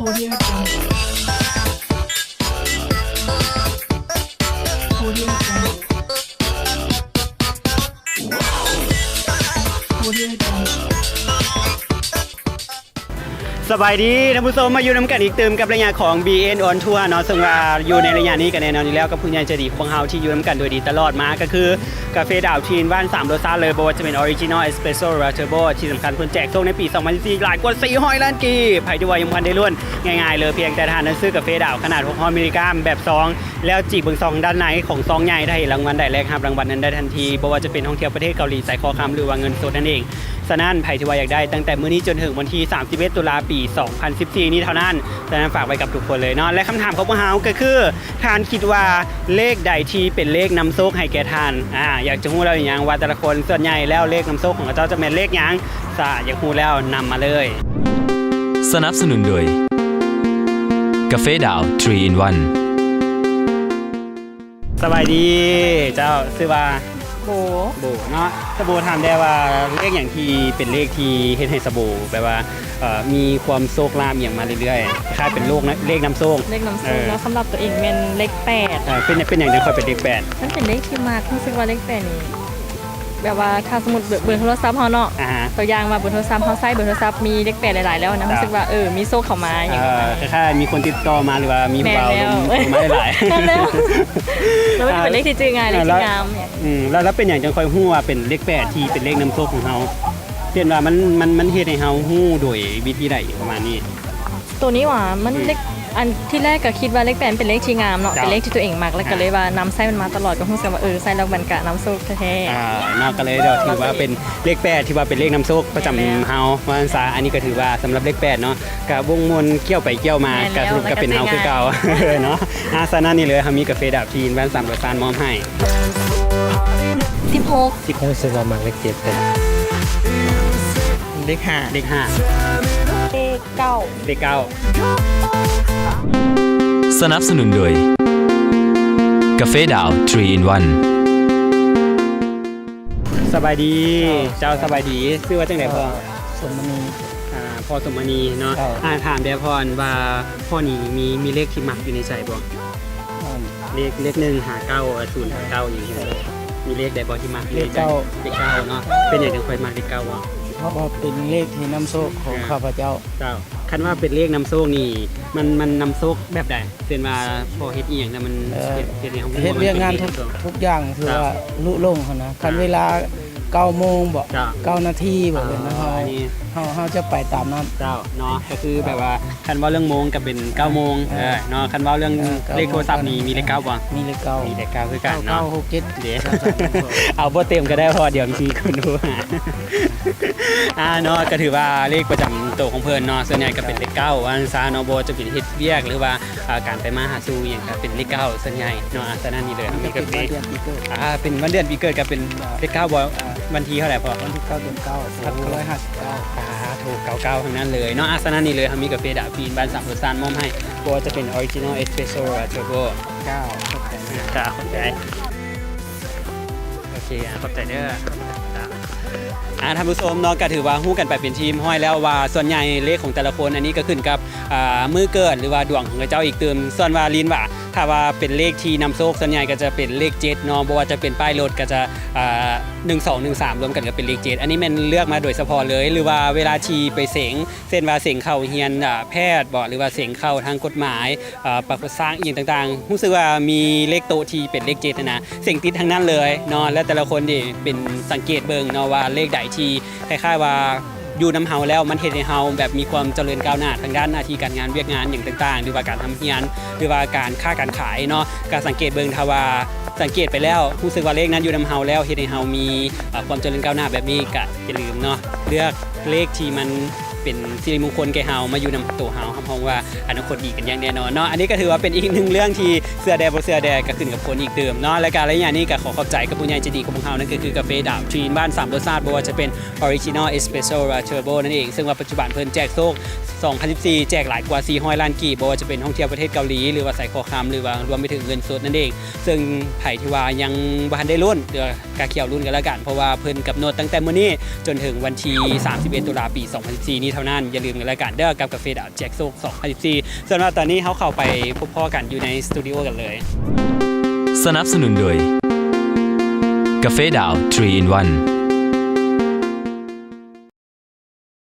Audio Jungle. Audio Jungle. Audio Jungle. สบายดีท่านผู้ชมมาอยู่น้ำกันอีกเติมกับรายงานของ BN on Tour เนาะซึ่งว่าอยู่ในรายงานนี้กันแน่นอนอยู่แล้วกับผู้ใหญ่ใจดีของเฮาที่อยู่น้ำกันโดยดีตลอดมาก็คือกาแฟดาวทีนบ้าน3รสชาติเลยบ่ว่าจะเป็นออริจินอลเอสเปรสโซ่หรือเทอร์โบที่สำคัญเพิ่นแจกส่งในปี2024หลายกว่า400ล้านกีบไผที่ว่ายังพันได้ล้วนง่ายๆเลยเพียงแต่ทานนั้นซื้อกาแฟดาวขนาด600มิลลิกรัมแบบซองแล้วจีบเบิ่งซองด้านในของซองใหญ่ได้รางวัลได้แรกครับรางวัลนั้นได้ทันทีบ่ว่าจะเป็นท่องเที่ยวประเทศเกาหลีใส่คอคำหรือว่าเงินสดนั่นเองฉะนั้นไผที่ว่าอยากได้ตั้งแต่มื้อนี้จนถึงวันที่31ตุลาปี2014นี้เท่านั้นฉะนั้นฝากไว้กับทุกคนเลยเนาะและคำถามของพวกเฮาก็คือทานคิดว่าเลขใดที่เป็นเลขนำโชคให้แก่ทานอยากจะรู้แล้วอย่างว่าแต่ละคนส่วนใหญ่แล้วเลขนำโชคของเจ้าจะเป็นเลขหยังอยากรู้แล้วนำมาเลยสนับสนุนโดยกาแฟดาว3 in 1สบายดีเจ้าชื่อว่าโบเนาะสบู่ถามได้ว่าเลขอย่างที่เป็นเลขที่เฮ็ดให้สบู่แปลว่ามีความโชคลาภอย่างมาเรื่อยๆคล้ายเป็นโลกนะเลขนำโชคแล้วสำหรับตัวเองเป็นเลข8เป็นอย่างที่ค่อยเป็นเลข8มันเป็นเลขที่มากรู้สึกว่าเลข8นี่แบบว่าถ้าสมมุติเบอร์โทรศัพท์เฮาเนาะตัวอย่างว่าเบอร์โทรศัพท์เฮาใช้เบอร์โทรศัพท์มีเลข8หลายๆแล้วนะรู้สึกว่ามีโชคเข้ามาอย่างคล้ายๆมีคนติดต่อมาหรือว่ามีบ่าวมาหลายๆแล้วมันเป็นเลขที่จื้อง่ายเลขที่งามแล้วเป็นอย่างจังค่อยฮู้ว่าเป็นเลข8ที่เป็นเลขนำโชคของเฮาเช่นว่ามันเฮ็ดให้เฮาฮู้โดยวิธีใดประมาณนี้ตัวนี้ว่ามันเลขอันที่แรกก็คิดว่าเลข8เป็นเลขที่งามเนาะเป็นเลขที่ตัวเองมักแล้วก็เลยว่านำไส้มันมาตลอดก็รู้สึกว่าใส่แล้วมันก็นำโชคแท้ๆเนาะก็เลยถือว่าเป็นเลข8ที่ว่าเป็นเลขนำโชคประจำเฮาว่าซะอันนี้ก็ถือว่าสำหรับเลข8เนาะก็วงมนเกี่ยวไปเกี่ยวมาก็สรุปก็เป็นเฮาคือเก่าเนาะซะนั่นนี่เลยเฮามีกาแฟดาบทีนบ้าน3รสชาติมอบให้16รู้สึกว่ามักเลข7เป็นเลข5เลข9สนับสนุนโดยกาแฟดาว3 in 1สบายดีเจ้าสบายดีชื่อว่าจังได๋พ่อสมณีพ่อสมณีเนาะถามได้พรว่าพ่อนี่มีเลขที่มักอยู่ในใจบ่เลข1 5 9 0 5 9อย่างนี้มีเลขใดบ่ที่มักเลข9เนาะเป็นอย่างจังค่อยมักเลข9บ่เพราะว่าเป็นเลขที่นำโชคของข้าพเจ้าคันว่าเป็นเลขนำโชคนี่มันนำโชคแบบใดเช่นว่าพอเฮ็ดอีหยังแต่มันเฮ็ดเรื่องงานทุกอย่างคือว่าลุล่งนะคันเวลา9 โมงบ่9 นาทีบ่เป็นเฮาจะไปตามนั้นเจ้าเนาะก็คือแบบว่าคันว่าเรื่องโมงก็เป็น9 โมงเนาะคันว่าเรื่องเลขโทรศัพท์นี่มีเลข9บ่มีเลข9คือกันเนาะ9 6 7เดี๋ยวเอาบ่เต็มก็ได้พอเดี๋ยวมีคนดูเนาะก็ถือว่าเลขประจำตัวของเพิ่นเนาะส่วนใหญ่ก็เป็นเลข9ว่าซาเนาะบ่จะเป็นเฮ็ดเวียกหรือว่าการไปมาหาสู่หยังก็เป็นเลข9ส่วนใหญ่เนาะฉะนั้นนี่เลยมีก็เป็นเป็นวันเดือนปีเกิดก็เป็นเลข9บ่วันที่เท่าไหร่พ่อวันที่9 เดือน 9 2559ถูก99ทั้งนั้นเลยเนาะฉะนั้นนี่เลยมีกาแฟดาบฟีนบ้าน3รสชาติมอบให้บ่ว่าจะเป็นออริจินอลเอสเปรสโซ่เทอร์โบ9ขอบใจโอเคขอบใจเด้อท่านผู้ชมเนาะก็ถือว่าฮู้กันไปเป็นทีมห้อยแล้วว่าส่วนใหญ่เลขของแต่ละคนอันนี้ก็ขึ้นกับมือเกิดหรือว่าดวงของเจ้าอีกเติมส่วนว่าลินว่าถ้าว่าเป็นเลขที่นำโชคส่วนใหญ่ก็จะเป็นเลข7เนาะบ่ว่าจะเป็นป้ายรถก็จะ1213รวมกันก็เป็นเลข7อันนี้มันเลือกมาโดยเฉพาะเลยหรือว่าเวลาที่ไปเสงเช่นว่าเสงเข้าเรียนแพทย์บ่หรือว่าเสงเข้าทางกฎหมายประกอบสร้างอีกต่างๆรู้สึกว่ามีเลขโตที่เป็นเลข7นะเสงติดทั้งนั้นเลยเนาะและแต่ละคนนี่เป็นสังเกตเบิ่งเนาะว่าเลขใดที่คล้ายๆว่าอยู่นำเฮาแล้วมันเฮ็ดให้เฮาแบบมีความเจริญก้าวหน้าทางด้านหน้าที่การงานเวียกงานอย่างต่างๆหรือว่าการทำเฮียนหรือว่าการค้าการขายเนาะการสังเกตเบิ่งถ้าว่าสังเกตไปแล้วรู้สึกว่าเลขนั้นอยู่นำเฮาแล้วเฮ็ดให้เฮามีความเจริญก้าวหน้าแบบนี้ก็อย่าลืมเนาะเลือกเลขที่มันเป็นสิริมงคลแก่เฮามาอยู่นำตัวเฮาครับเพราะว่าอนาคตดีกันอย่างแน่นอนเนาะอันนี้ก็ถือว่าเป็นอีกหนึ่งเรื่องที่เสื้อแดงบ่เสื้อแดงก็ขึ้นกับคนอีกเดิมเนาะและการระยะนี้ก็ขอขอบใจกับผู้ใหญ่ใจดีของพวกเฮานั่นก็คือกาแฟดาวทีนบ้าน3รสชาติบ่ว่าจะเป็นออริจินอลเอสเปรสโซ่หรือเทอร์โบนั่นเองซึ่งว่าปัจจุบันเพิ่นแจกโชค 2014 แจกหลายกว่า400ล้านกีบบ่ว่าจะเป็นท่องเที่ยวประเทศเกาหลีหรือว่าใส่คอคำหรือว่ารวมไปถึงเงินสดนั่นเองซึ่งไผที่ว่ายังบ่ทันได้ลุ้นเดี๋ยวกะเขียวลุ้นกันแล้วกันเพราะว่าเพิ่นกำหนดตั้งแต่มื้อนี้จนถึงวันที่31ตุลาปี2014นี้เท่านั้นอย่าลืมกันแล้วกันเด้อกับกาแฟดาวแจกโชค2014ส่วนว่าตอนนี้เฮาเข้าไปพบพ่อกันอยู่ในสตูดิโอกันเลย สนับสนุนโดยกาแฟดาว 3 in 1